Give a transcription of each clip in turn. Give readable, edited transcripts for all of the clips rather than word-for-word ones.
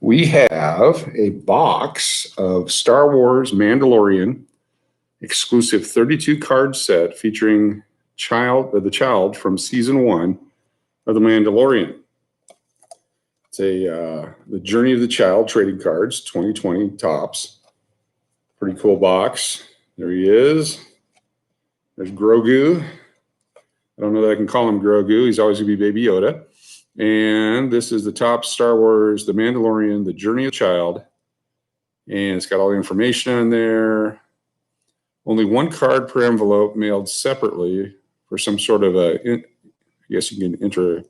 We have a box of Star Wars Mandalorian exclusive 32 card set featuring the child from season 1 of the Mandalorian. It's the Journey of the Child trading cards, 2020 tops. Pretty cool box. There he is. There's Grogu. I don't know that I can call him Grogu. He's always going to be Baby Yoda. And this is the top Star Wars, The Mandalorian, The Journey of the Child. And it's got all the information on there. Only one card per envelope mailed separately for some sort of I guess you can enter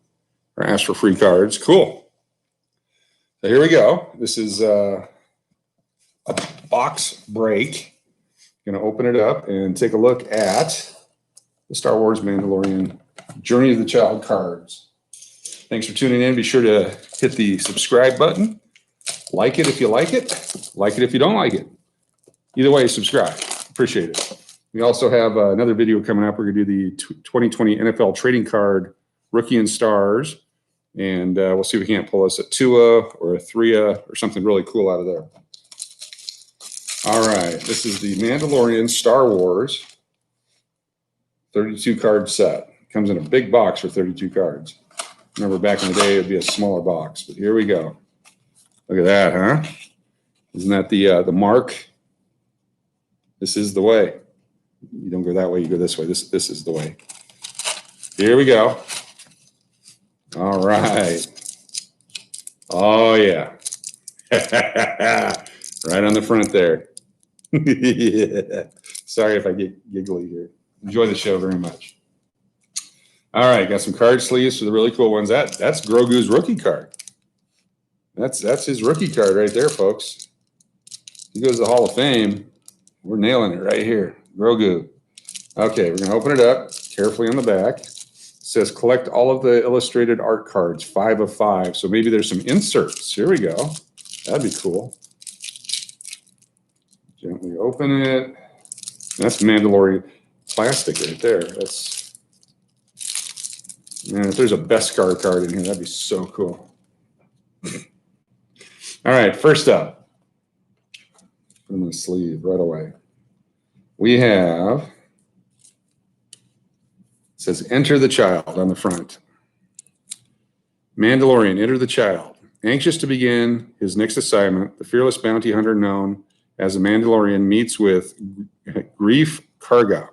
or ask for free cards. Cool. So here we go. This is a box break. Going to open it up and take a look at the Star Wars Mandalorian Journey of the Child cards. Thanks for tuning in. Be sure to hit the subscribe button. Like it if you like it. Like it if you don't like it. Either way, subscribe. Appreciate it. We also have another video coming up. We're going to do the 2020 NFL trading card Rookie and Stars. And we'll see if we can't pull us a Tua or a Threa or something really cool out of there. All right. This is the Mandalorian Star Wars 32 card set. Comes in a big box for 32 cards. Remember back in the day, it'd be a smaller box, but here we go. Look at that, huh? Isn't that the mark? This is the way. You don't go that way, you go this way. This is the way. Here we go. All right. Oh, yeah. Right on the front there. Sorry if I get giggly here. Enjoy the show very much. All right, got some card sleeves for the really cool ones. That's Grogu's rookie card. That's his rookie card right there, folks. He goes to the Hall of Fame. We're nailing it right here. Grogu. Okay, we're going to open it up carefully on the back. It says collect all of the illustrated art cards, 5 of 5. So maybe there's some inserts. Here we go. That'd be cool. Gently open it. That's Mandalorian plastic right there. Man, if there's a Beskar card in here, that'd be so cool. All right, first up, put in the sleeve right away. We have, it says enter the child on the front. Mandalorian, enter the child. Anxious to begin his next assignment, the fearless bounty hunter known as the Mandalorian meets with Grief Karga,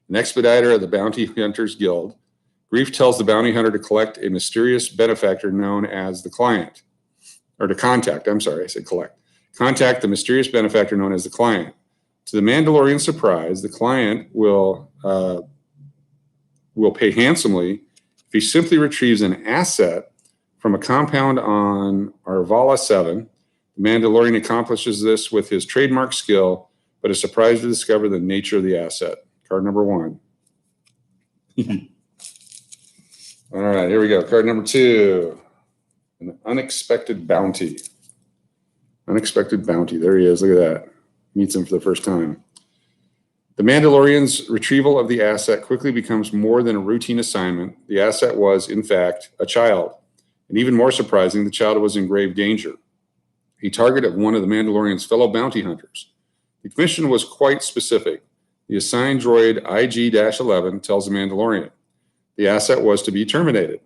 an expediter of the Bounty Hunters Guild. Grief tells the bounty hunter to collect a mysterious benefactor known as the client, or to contact, I'm sorry, I said collect. Contact the mysterious benefactor known as the client. To the Mandalorian's surprise, the client will pay handsomely if he simply retrieves an asset from a compound on Arvala 7. The Mandalorian accomplishes this with his trademark skill, but is surprised to discover the nature of the asset. Card number 1. All right, here we go. Card number 2. An unexpected bounty. Unexpected bounty. There he is. Look at that. Meets him for the first time. The Mandalorian's retrieval of the asset quickly becomes more than a routine assignment. The asset was, in fact, a child. And even more surprising, the child was in grave danger. A target of one of the Mandalorian's fellow bounty hunters. The mission was quite specific. The assigned droid IG-11 tells the Mandalorian the asset was to be terminated.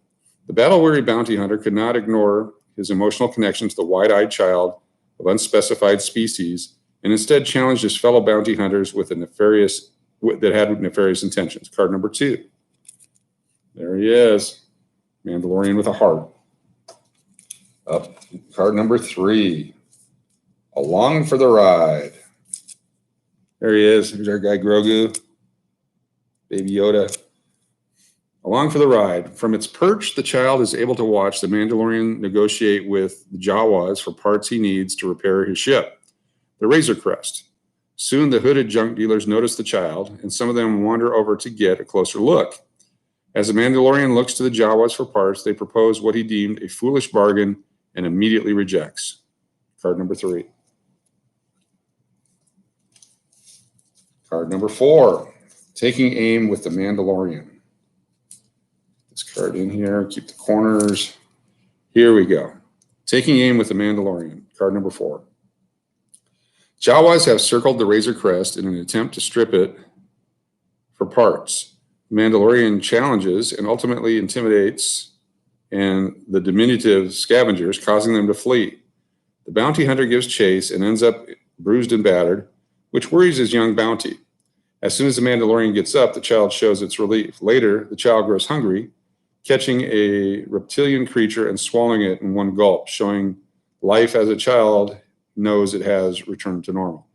The battle-weary bounty hunter could not ignore his emotional connection to the wide-eyed child of unspecified species and instead challenged his fellow bounty hunters with that had nefarious intentions. Card number 2. There he is. Mandalorian with a heart. Up. Card number 3. Along for the ride. There he is. Here's our guy Grogu. Baby Yoda. Along for the ride. From its perch, the child is able to watch the Mandalorian negotiate with the Jawas for parts he needs to repair his ship, the Razor Crest. Soon, the hooded junk dealers notice the child, and some of them wander over to get a closer look. As the Mandalorian looks to the Jawas for parts, they propose what he deemed a foolish bargain and immediately rejects. Card number 3. Card number 4. Taking aim with the Mandalorian. This card in here, keep the corners. Here we go. Taking aim with the Mandalorian, card number 4. Jawas have circled the Razor Crest in an attempt to strip it for parts. The Mandalorian challenges and ultimately intimidates and the diminutive scavengers, causing them to flee. The bounty hunter gives chase and ends up bruised and battered, which worries his young bounty. As soon as the Mandalorian gets up, the child shows its relief. Later, the child grows hungry, catching a reptilian creature and swallowing it in one gulp, showing life as a child knows it has returned to normal.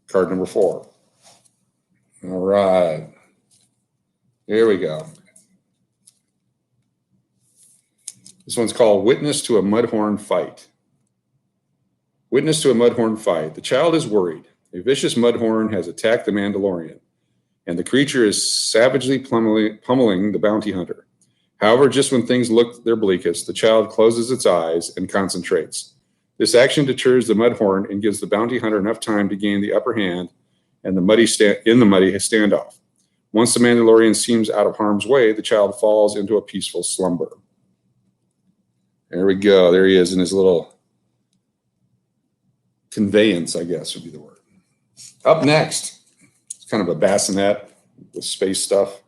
Card number 4. All right. Here we go. This one's called Witness to a Mudhorn Fight. Witness to a Mudhorn Fight. The child is worried. A vicious mudhorn has attacked the Mandalorian, and the creature is savagely pummeling the bounty hunter. However, just when things look their bleakest, the child closes its eyes and concentrates. This action deters the mudhorn and gives the bounty hunter enough time to gain the upper hand and the muddy standoff. Once the Mandalorian seems out of harm's way, the child falls into a peaceful slumber. There we go. There he is in his little conveyance, I guess would be the word. Up next, it's kind of a bassinet with space stuff.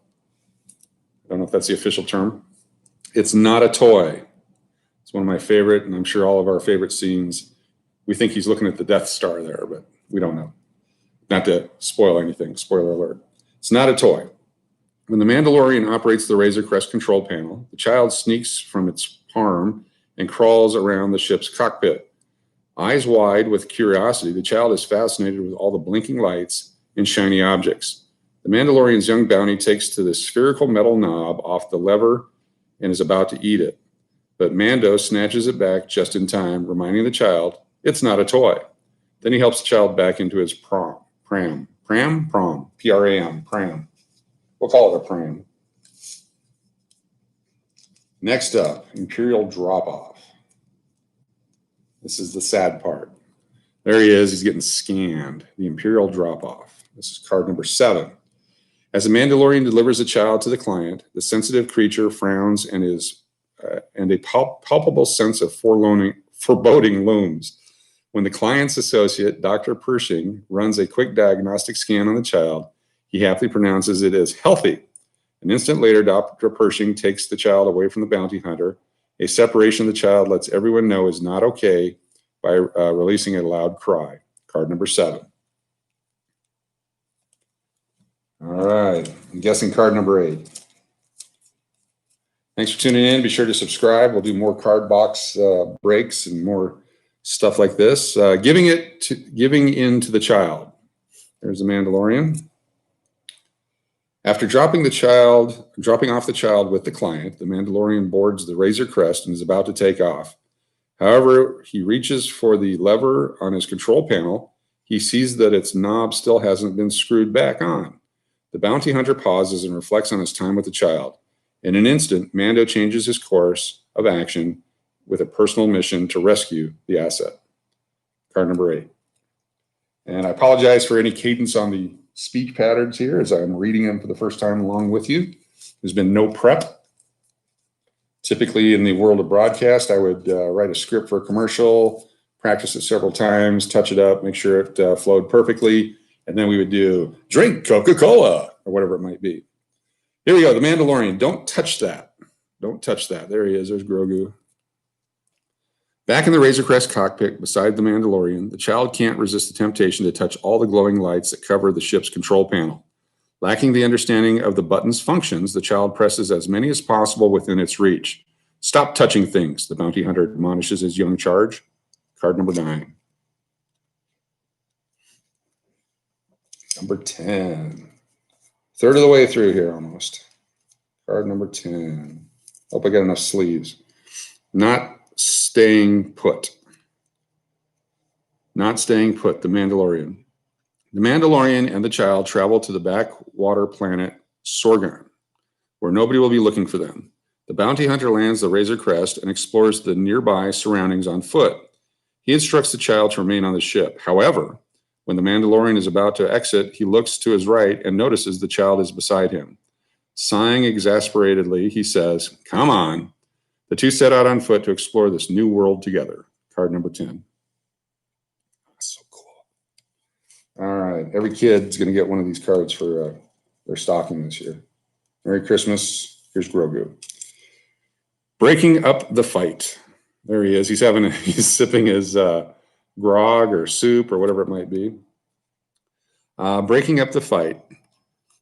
I don't know if that's the official term. It's not a toy. It's one of my favorite, and I'm sure all of our favorite scenes. We think he's looking at the Death Star there, but we don't know. Not to spoil anything, spoiler alert. It's not a toy. When the Mandalorian operates the Razor Crest control panel, the child sneaks from its palm and crawls around the ship's cockpit. Eyes wide with curiosity, the child is fascinated with all the blinking lights and shiny objects. The Mandalorian's young bounty takes to the spherical metal knob off the lever and is about to eat it. But Mando snatches it back just in time, reminding the child it's not a toy. Then he helps the child back into his pram, P-R-A-M, pram. We'll call it a pram. Next up, Imperial Drop-Off. This is the sad part. There he is. He's getting scanned. The Imperial Drop-Off. This is card number 7. As the Mandalorian delivers the child to the client, the sensitive creature frowns and a palpable sense of foreboding looms. When the client's associate, Dr. Pershing, runs a quick diagnostic scan on the child, he happily pronounces it as healthy. An instant later, Dr. Pershing takes the child away from the bounty hunter. A separation of the child lets everyone know is not okay by releasing a loud cry. Card number 7. All right, I'm guessing card number 8. Thanks for tuning in. Be sure to subscribe. We'll do more card box breaks and more stuff like this. Giving in to the child. There's the Mandalorian. After dropping off the child with the client, the Mandalorian boards the Razor Crest and is about to take off. However, he reaches for the lever on his control panel. He sees that its knob still hasn't been screwed back on. The bounty hunter pauses and reflects on his time with the child. In an instant, Mando changes his course of action with a personal mission to rescue the asset. Card number 8. And I apologize for any cadence on the speech patterns here as I'm reading them for the first time along with you. There's been no prep. Typically in the world of broadcast, I would write a script for a commercial, practice it several times, touch it up, make sure it flowed perfectly, and then we would do drink Coca-Cola or whatever it might be. Here we go, the Mandalorian. Don't touch that. Don't touch that. There he is. There's Grogu. Back in the Razor Crest cockpit beside the Mandalorian, the child can't resist the temptation to touch all the glowing lights that cover the ship's control panel. Lacking the understanding of the button's functions, the child presses as many as possible within its reach. Stop touching things, the bounty hunter admonishes his young charge. Card number 9. Number 10. Third of the way through here almost. Card number 10. Hope I got enough sleeves. Not staying put. Not staying put, the Mandalorian. The Mandalorian and the child travel to the backwater planet Sorgan, where nobody will be looking for them. The bounty hunter lands the Razor Crest and explores the nearby surroundings on foot. He instructs the child to remain on the ship. However, when the Mandalorian is about to exit, he looks to his right and notices the child is beside him. Sighing exasperatedly, he says, "Come on." The two set out on foot to explore this new world together. Card number 10. That's so cool. All right. Every kid's going to get one of these cards for their stocking this year. Merry Christmas. Here's Grogu. Breaking up the fight. There he is. He's sipping his grog or soup or whatever it might be. Breaking up the fight.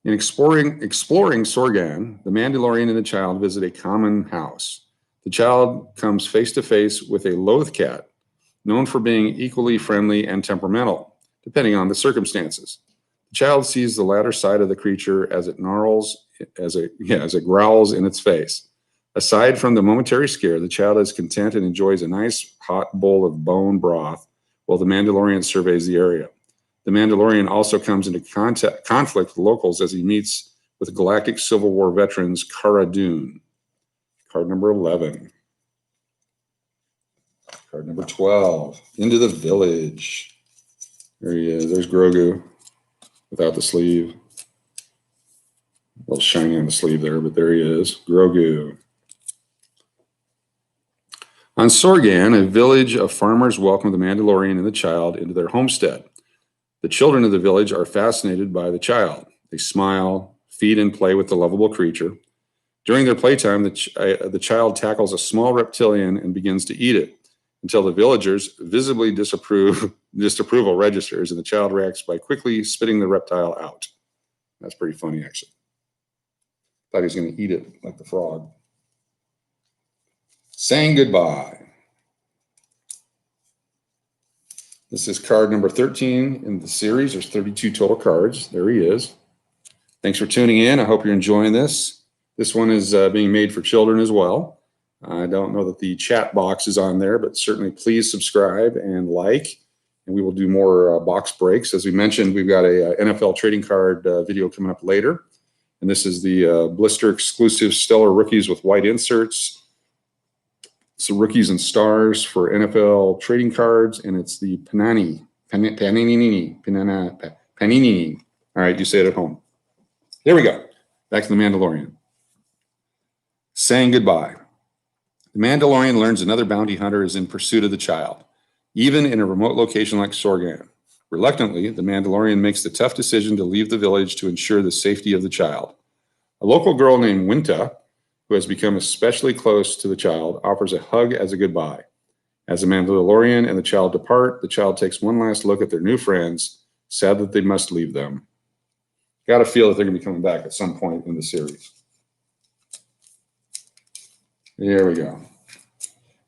In exploring Sorgan, the Mandalorian and the child visit a common house. The child comes face to face with a loath cat, known for being equally friendly and temperamental, depending on the circumstances. The child sees the latter side of the creature as it growls in its face. Aside from the momentary scare, the child is content and enjoys a nice hot bowl of bone broth while the Mandalorian surveys the area. The Mandalorian also comes into conflict with locals as he meets with Galactic Civil War veterans Cara Dune. Card number 11. Card number 12. Into the Village. There he is. There's Grogu without the sleeve. A little shiny on the sleeve there, but there he is. Grogu. On Sorgan, a village of farmers welcome the Mandalorian and the child into their homestead. The children of the village are fascinated by the child. They smile, feed, and play with the lovable creature. During their playtime, the child tackles a small reptilian and begins to eat it until the villagers visibly disapproval registers, and the child reacts by quickly spitting the reptile out. That's pretty funny, actually. Thought he was going to eat it like the frog. Saying goodbye. This is card number 13 in the series. There's 32 total cards. There he is. Thanks for tuning in. I hope you're enjoying this. This one is being made for children as well. I don't know that the chat box is on there, but certainly please subscribe and like, and we will do more box breaks. As we mentioned, we've got a NFL trading card video coming up later, and this is the blister exclusive Stellar Rookies with white inserts. So rookies and stars for NFL trading cards, and it's the Panini. All right, you say it at home. Here we go. Back to the Mandalorian. Saying goodbye. The Mandalorian learns another bounty hunter is in pursuit of the child, even in a remote location like Sorgan. Reluctantly, the Mandalorian makes the tough decision to leave the village to ensure the safety of the child. A local girl named Winta, who has become especially close to the child, offers a hug as a goodbye. As the Mandalorian and the child depart, the child takes one last look at their new friends, sad that they must leave them. Got to feel that they're going to be coming back at some point in the series. There we go.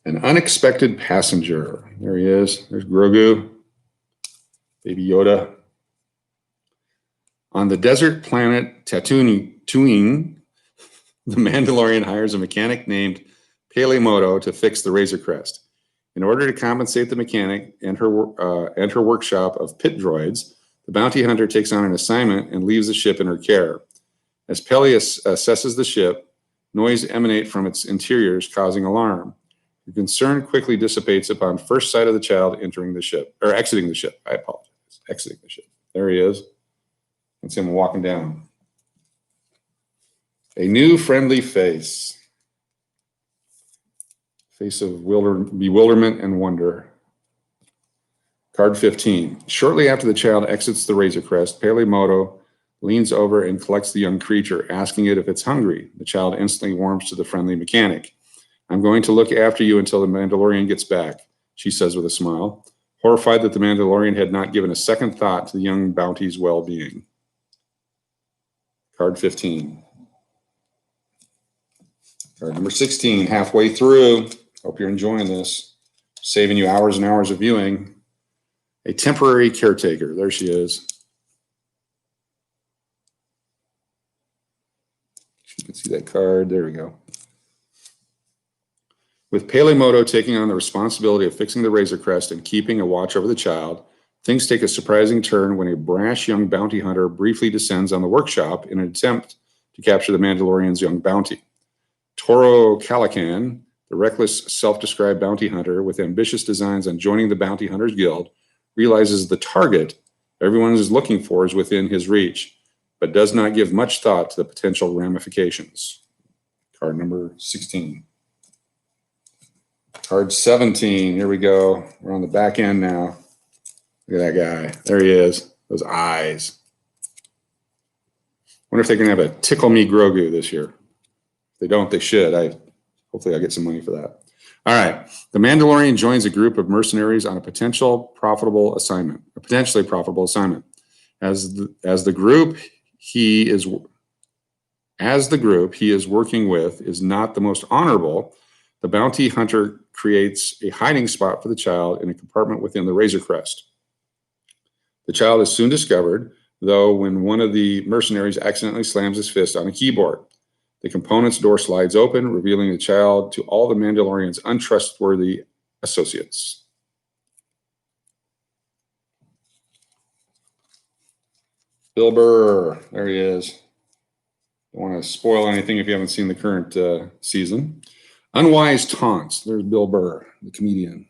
An unexpected passenger. There he is. There's Grogu, Baby Yoda. On the desert planet Tatooine, the Mandalorian hires a mechanic named Pelemoto to fix the Razor Crest. In order to compensate the mechanic and her workshop of pit droids, the bounty hunter takes on an assignment and leaves the ship in her care. As Pele assesses the ship, noise emanates from its interiors, causing alarm. The concern quickly dissipates upon first sight of the child exiting the ship. I apologize. Exiting the ship. There he is. That's him walking down. A new friendly face. Face of bewilderment and wonder. Card 15. Shortly after the child exits the Razor Crest, Pelemoto leans over and collects the young creature, asking it if it's hungry. The child instantly warms to the friendly mechanic. I'm going to look after you until the Mandalorian gets back, she says with a smile, horrified that the Mandalorian had not given a second thought to the young bounty's well-being. Card 15. Card number 16, halfway through. Hope you're enjoying this. Saving you hours and hours of viewing. A temporary caretaker. There she is. You can see that card. There we go. With Pelemoto taking on the responsibility of fixing the Razor Crest and keeping a watch over the child, things take a surprising turn when a brash young bounty hunter briefly descends on the workshop in an attempt to capture the Mandalorian's young bounty. Toro Calican, the reckless, self-described bounty hunter with ambitious designs on joining the Bounty Hunters Guild, realizes the target everyone is looking for is within his reach, but does not give much thought to the potential ramifications. Card number 16. Card 17. Here we go. We're on the back end now. Look at that guy. There he is. Those eyes. Wonder if they can have a Tickle Me Grogu this year. If they don't, they should. Hopefully I'll get some money for that. All right. The Mandalorian joins a group of mercenaries on a potentially profitable assignment. As the group he is working with is not the most honorable, the bounty hunter creates a hiding spot for the child in a compartment within the Razor Crest. The child is soon discovered, though, when one of the mercenaries accidentally slams his fist on a keyboard. The component's door slides open, revealing the child to all the Mandalorian's untrustworthy associates. Bill Burr, there he is. Don't want to spoil anything if you haven't seen the current season. Unwise taunts. There's Bill Burr, the comedian.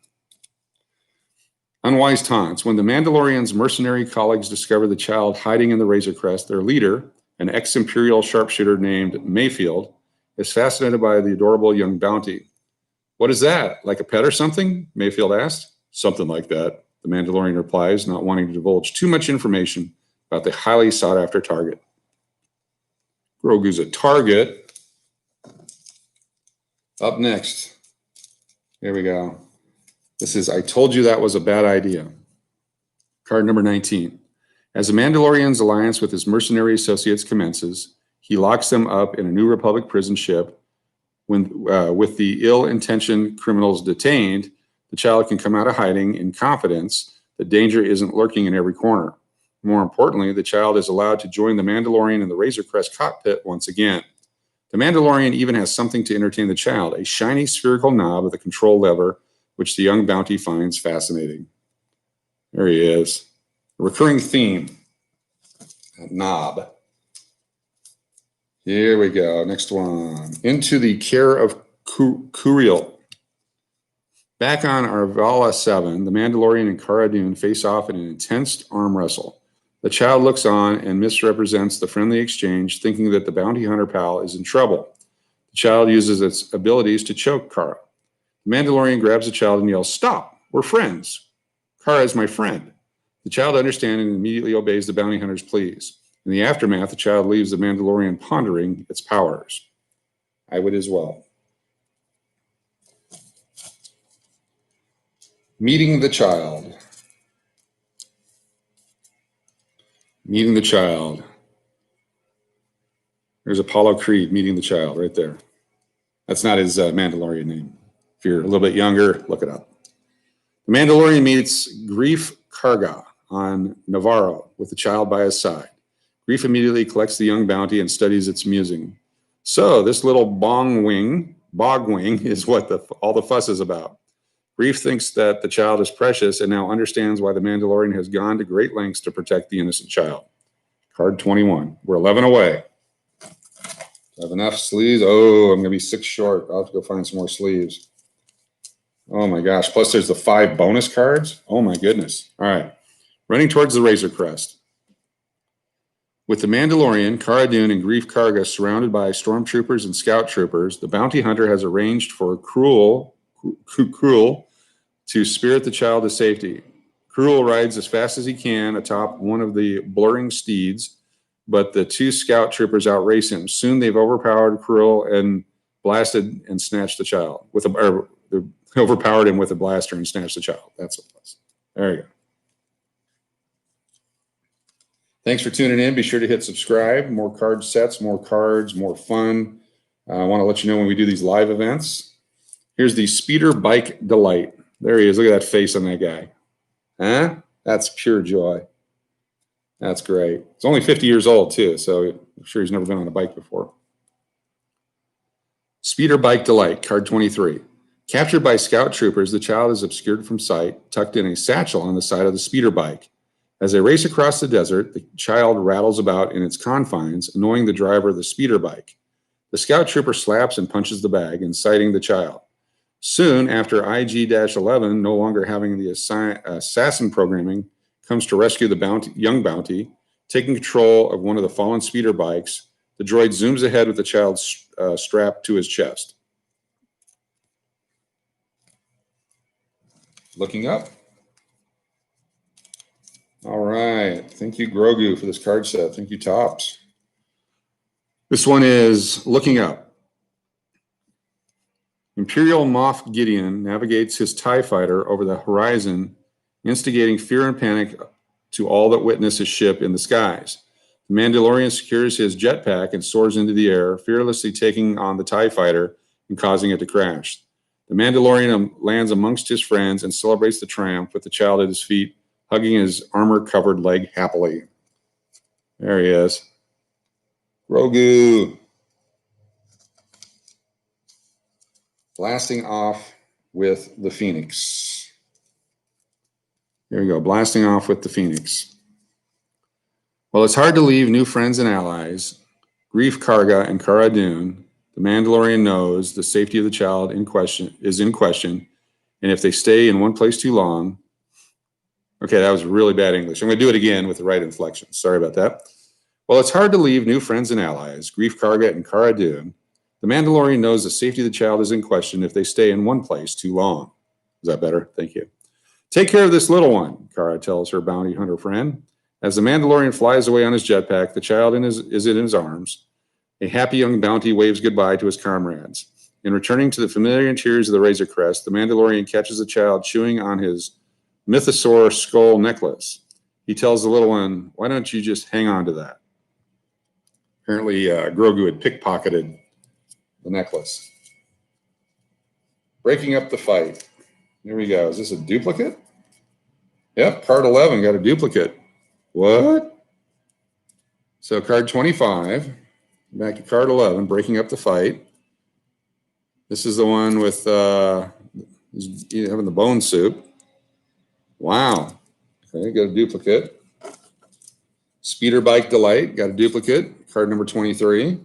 Unwise taunts. When the Mandalorian's mercenary colleagues discover the child hiding in the Razor Crest, their leader, an ex-Imperial sharpshooter named Mayfield, is fascinated by the adorable young bounty. "What is that, like a pet or something?" Mayfield asked. "Something like that," the Mandalorian replies, not wanting to divulge too much information about the highly sought-after target. Grogu's a target. Up next, here we go. This is I Told You That Was a Bad Idea. Card number 19. As the Mandalorian's alliance with his mercenary associates commences, he locks them up in a New Republic prison ship. With the ill-intentioned criminals detained, the child can come out of hiding in confidence that danger isn't lurking in every corner. More importantly, the child is allowed to join the Mandalorian in the Razor Crest cockpit once again. The Mandalorian even has something to entertain the child, a shiny spherical knob with a control lever, which the young bounty finds fascinating. There he is. A recurring theme. That knob. Here we go. Next one. Into the Care of Kuriel. Back on Arvala 7, the Mandalorian and Cara Dune face off in an intense arm wrestle. The child looks on and misrepresents the friendly exchange, thinking that the bounty hunter pal is in trouble. The child uses its abilities to choke Cara. The Mandalorian grabs the child and yells, "Stop! We're friends. Cara is my friend." The child understands and immediately obeys the bounty hunter's pleas. In the aftermath, the child leaves the Mandalorian pondering its powers. I would as well. Meeting the child. Meeting the child. There's Apollo Creed meeting the child right there. That's not his Mandalorian name. If you're a little bit younger, look it up. The Mandalorian meets Greef Karga on Navarro with the child by his side. Greef immediately collects the young bounty and studies its musing. So this little bogwing is what all the fuss is about. Greef thinks that the child is precious and now understands why the Mandalorian has gone to great lengths to protect the innocent child. Card 21. We're 11 away. Do I have enough sleeves? Oh, I'm going to be 6 short. I'll have to go find some more sleeves. Oh my gosh. Plus there's the 5 bonus cards. Oh my goodness. All right. Running towards the Razor Crest. With the Mandalorian, Cara Dune, and Greef Karga surrounded by stormtroopers and scout troopers, the bounty hunter has arranged for Cruel to spirit the child to safety. Cruel rides as fast as he can atop one of the blurring steeds, but the 2 scout troopers outrace him. Soon they've overpowered Cruel and blasted and snatched the child. Overpowered him with a blaster and snatched the child. That's what it was. There you go. Thanks for tuning in. Be sure to hit subscribe. More card sets, more cards, more fun. I want to let you know when we do these live events. Here's the Speeder Bike Delight. There he is. Look at that face on that guy. Huh? That's pure joy. That's great. He's only 50 years old, too, so I'm sure he's never been on a bike before. Speeder Bike Delight, card 23. Captured by scout troopers, the child is obscured from sight, tucked in a satchel on the side of the speeder bike. As they race across the desert, the child rattles about in its confines, annoying the driver of the speeder bike. The scout trooper slaps and punches the bag, inciting the child. Soon after IG-11, no longer having the assassin programming, comes to rescue the young bounty, taking control of one of the fallen speeder bikes. The droid zooms ahead with the child strapped to his chest. Looking up. All right. Thank you, Grogu, for this card set. Thank you, Topps. This one is Looking Up. Imperial Moff Gideon navigates his TIE fighter over the horizon, instigating fear and panic to all that witness his ship in the skies. The Mandalorian secures his jetpack and soars into the air, fearlessly taking on the TIE fighter and causing it to crash. The Mandalorian lands amongst his friends and celebrates the triumph with the child at his feet, hugging his armor-covered leg happily. There he is. Grogu. Blasting off with the Phoenix. Here we go, blasting off with the Phoenix. Well, it's hard to leave new friends and allies. Grief Karga and Cara Dune. The Mandalorian knows the safety of the child is in question, and if they stay in one place too long. Okay, that was really bad English. I'm going to do it again with the right inflection. Sorry about that. Well, it's hard to leave new friends and allies. Grief Karga and Cara Dune. The Mandalorian knows the safety of the child is in question if they stay in one place too long. Is that better? Thank you. Take care of this little one, Cara tells her bounty hunter friend. As the Mandalorian flies away on his jetpack, the child is in his arms. A happy young bounty waves goodbye to his comrades. In returning to the familiar interiors of the Razor Crest, the Mandalorian catches the child chewing on his mythosaur skull necklace. He tells the little one, "Why don't you just hang on to that?" Apparently, Grogu had pickpocketed the necklace. Breaking up the fight. Here we go. Is this a duplicate? Yep, card 11 got a duplicate. What? So card 25, back to card 11, breaking up the fight. This is the one with having the bone soup. Wow. Okay, got a duplicate. Speeder Bike Delight, got a duplicate, card number 23.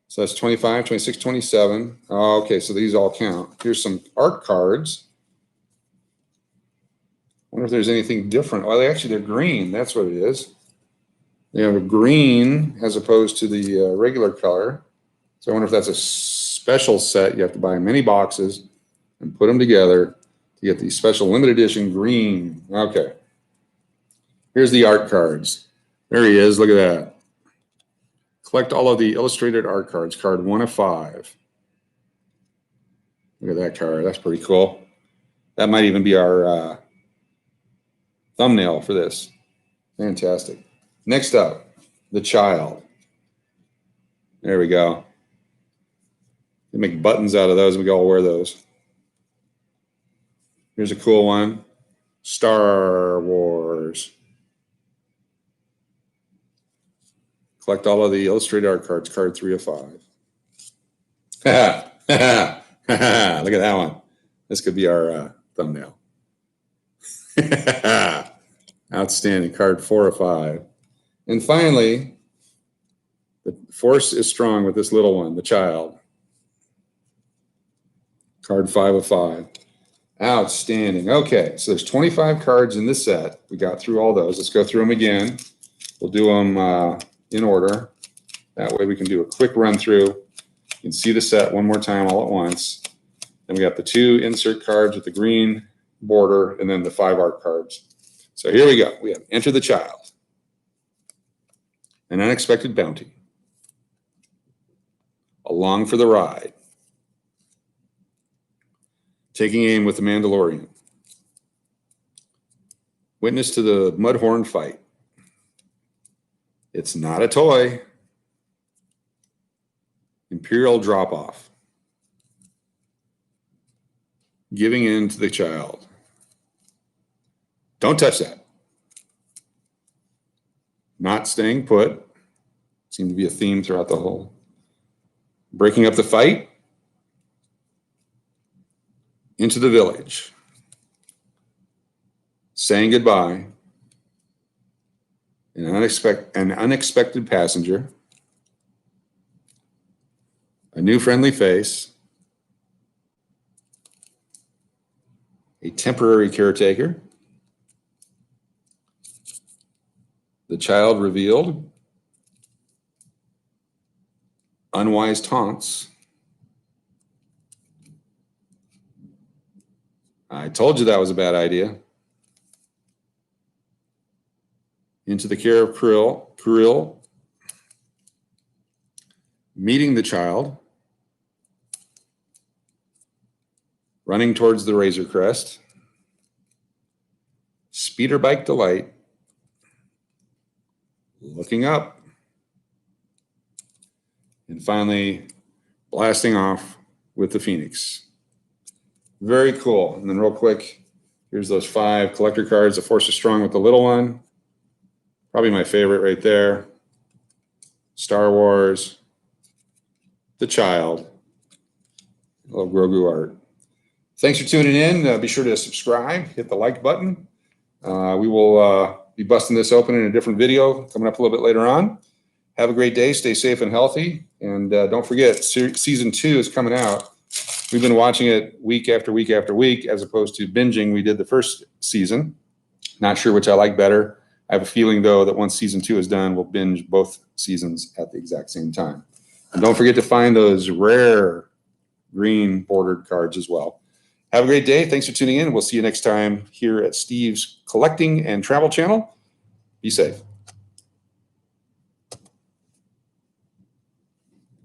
So that's 25, 26, 27. Oh, okay, so these all count. Here's some art cards. I wonder if there's anything different. Well, they're green. That's what it is. They have a green as opposed to the regular color. So I wonder if that's a special set. You have to buy many boxes and put them together to get the special limited edition green. Okay. Here's the art cards. There he is. Look at that. Collect all of the illustrated art cards. Card 1 of 5. Look at that card. That's pretty cool. That might even be our thumbnail for this. Fantastic. Next up, the child. There we go. We make buttons out of those and we can all wear those. Here's a cool one. Star Wars. Collect all of the illustrated art cards. Card 3 of 5. Look at that one. This could be our thumbnail. Outstanding. Card 4 of 5. And finally, the force is strong with this little one, the child. Card 5 of 5. Outstanding. Okay, so there's 25 cards in this set. We got through all those. Let's go through them again. We'll do them in order. That way we can do a quick run through. You can see the set one more time all at once. Then we got the 2 insert cards with the green border and then the 5 art cards. So here we go. We have Enter the Child. An Unexpected Bounty. Along for the Ride. Taking Aim with the Mandalorian. Witness to the Mudhorn Fight. It's Not a Toy. Imperial Drop-Off. Giving In to the Child. Don't touch that. Not Staying Put. Seemed to be a theme throughout the whole. Breaking Up the Fight. Into the Village. Saying Goodbye. An Unexpected Passenger. A New Friendly Face. A Temporary Caretaker. The Child Revealed. Unwise Taunts. I told you that was a bad idea. Into the care of Krill, meeting the child, running towards the Razor Crest, speeder bike delight, looking up, and finally blasting off with the Phoenix. Very cool. And then real quick, here's those 5 collector cards. The Force is Strong with the little one. Probably my favorite right there. Star Wars, the child, a little Grogu art. Thanks for tuning in. Be sure to subscribe, hit the like button. We will be busting this open in a different video coming up a little bit later on. Have a great day. Stay safe and healthy. And don't forget, season 2 is coming out. We've been watching it week after week after week as opposed to binging. We did the first season. Not sure which I like better. I have a feeling, though, that once season 2 is done, we'll binge both seasons at the exact same time. And don't forget to find those rare green bordered cards as well. Have a great day. Thanks for tuning in. We'll see you next time here at Steve's Collecting and Travel Channel. Be safe.